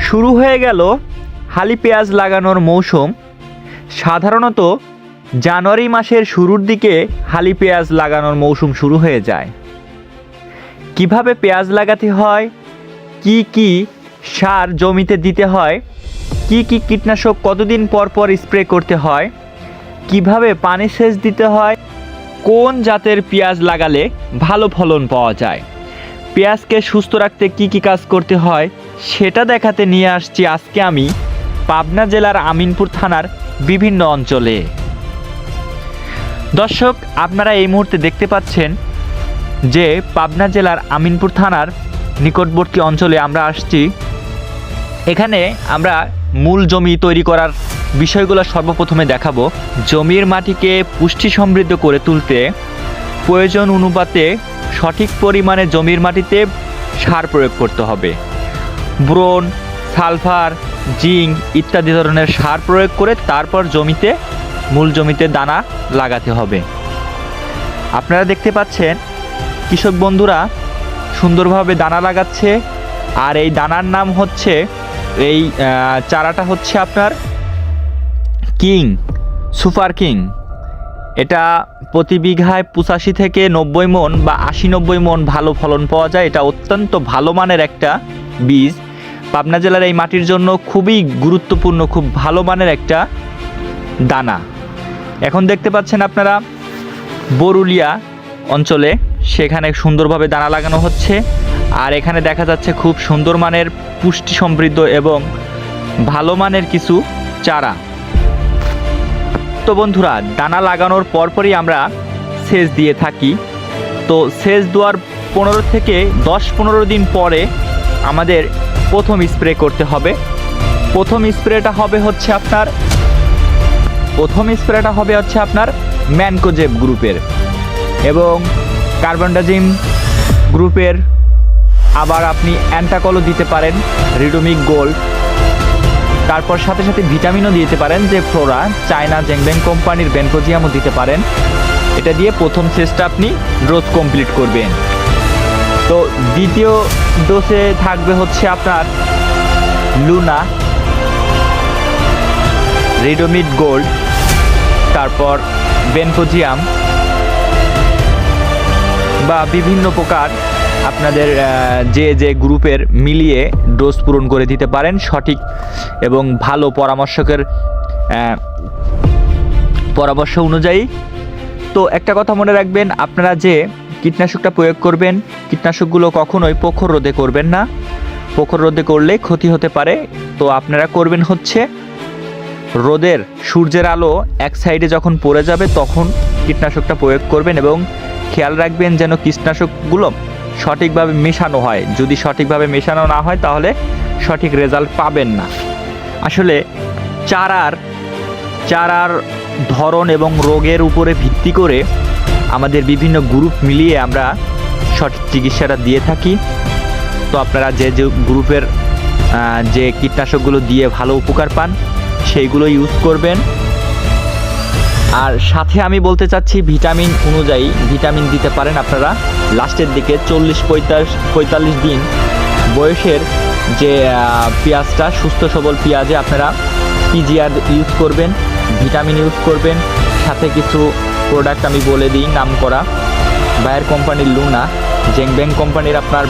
শুরু হয়ে গেল হালি পেঁয়াজ লাগানোর মৌসুম। সাধারণত জানুয়ারি মাসের শুরুর দিকে হালি পেঁয়াজ লাগানোর মৌসুম শুরু হয়ে যায়। কিভাবে পেঁয়াজ লাগাতে হয়, কি কি সার জমিতে দিতে হয়, কি কি কীটনাশক কতদিন পর পর স্প্রে করতে হয়, কিভাবে পানি সেচ দিতে হয়, কোন জাতের পেঁয়াজ লাগালে ভালো ফলন পাওয়া যায়, পেঁয়াজকে সুস্থ রাখতে কি কি কাজ করতে হয় সেটা দেখাতে নিয়ে আসছি আজকে আমি পাবনা জেলার আমিনপুর থানার বিভিন্ন অঞ্চলে। দর্শক, আপনারা এই মুহূর্তে দেখতে পাচ্ছেন যে পাবনা জেলার আমিনপুর থানার নিকটবর্তী অঞ্চলে আমরা আসছি। এখানে আমরা মূল জমি তৈরি করার বিষয়গুলো সর্বপ্রথমে দেখাবো। জমির মাটিকে পুষ্টি সমৃদ্ধ করে তুলতে প্রয়োজন অনুপাতে সঠিক পরিমাণে জমির মাটিতে সার প্রয়োগ করতে হবে। বোরন, সালফার, জিঙ্ক ইত্যাদি ধরনের সার প্রয়োগ করে তারপর মূল জমিতে দানা লাগাতে হবে। আপনারা দেখতে পাচ্ছেন কৃষক বন্ধুরা সুন্দরভাবে দানা লাগাচ্ছে। আর এই দানার নাম হচ্ছে, এই চারাটা হচ্ছে আপনার সুপার কিং। এটা প্রতি বিঘায় 85 থেকে 90 মন বা 80-90 মন ভালো ফলন পাওয়া যায়। এটা অত্যন্ত ভালো মানের একটা বীজ। পাবনা জেলার এই মাটির জন্য খুবই গুরুত্বপূর্ণ, খুব ভালো মানের একটা দানা। এখন দেখতে পাচ্ছেন আপনারা বরুলিয়া অঞ্চলে, সেখানে সুন্দরভাবে দানা লাগানো হচ্ছে। আর এখানে দেখা যাচ্ছে খুব সুন্দর মানের পুষ্টি সমৃদ্ধ এবং ভালো মানের কিছু চারা। তো বন্ধুরা, দানা লাগানোর পরপরই আমরা সেচ দিয়ে থাকি। তো সেচ দেওয়ার 15 থেকে 10-15 দিন পরে আমাদের প্রথম স্প্রে করতে হবে। প্রথম স্প্রেটা হবে আপনার ম্যানকোজেব গ্রুপের এবং কার্বনডাজিম গ্রুপের। আবার আপনি অ্যান্টাকলও দিতে পারেন, রিডোমিক গোল্ড। তারপর সাথে সাথে ভিটামিনও দিতে পারেন, যে ফ্লোরা, চায়না জেংবেং কোম্পানির বেনকোজিয়ামও দিতে পারেন। এটা দিয়ে প্রথম সেচটা আপনি ডোজ কমপ্লিট করবেন। তো দ্বিতীয় ডোজে থাকবে হচ্ছে আপনার লুনা, রিডোমিক গোল্ড, তারপর বেনকোজিয়াম বা বিভিন্ন প্রকার আপনাদের যে গ্রুপের মিলিয়ে ডোজ পূরণ করে দিতে পারেন সঠিক এবং ভালো পরামর্শকের পরামর্শ অনুযায়ী। তো একটা কথা মনে রাখবেন, আপনারা যে কীটনাশকটা প্রয়োগ করবেন, কীটনাশকগুলো কখনোই প্রখর রোদে করবেন না। প্রখর রোদে করলে ক্ষতি হতে পারে। তো আপনারা করবেন হচ্ছে সূর্যের আলো এক সাইডে যখন পড়ে যাবে তখন কীটনাশকটা প্রয়োগ করবেন এবং খেয়াল রাখবেন যেন কীটনাশকগুলো সঠিকভাবে মেশানো হয়। যদি সঠিকভাবে মেশানো না হয় তাহলে সঠিক রেজাল্ট পাবেন না। আসলে চারার ধরন এবং রোগের উপরে ভিত্তি করে আমাদের বিভিন্ন গ্রুপ মিলিয়ে আমরা সঠিক চিকিৎসাটা দিয়ে থাকি। তো আপনারা যে গ্রুপের যে কীটনাশকগুলো দিয়ে ভালো উপকার পান সেইগুলো ইউজ করবেন। আর সাথে আমি বলতে চাচ্ছি, ভিটামিন অনুযায়ী ভিটামিন দিতে পারেন আপনারা লাস্টের দিকে 40-45 দিন বয়সের যে পেঁয়াজটা, সুস্থ সবল পেঁয়াজে আপনারা পিজিআর ইউজ করবেন, ভিটামিন ইউজ করবেন। সাথে কিছু প্রোডাক্ট আমি বলে দিই নাম করা, বায়ার কোম্পানির লুনা, জেংবেং কোম্পানির আপনার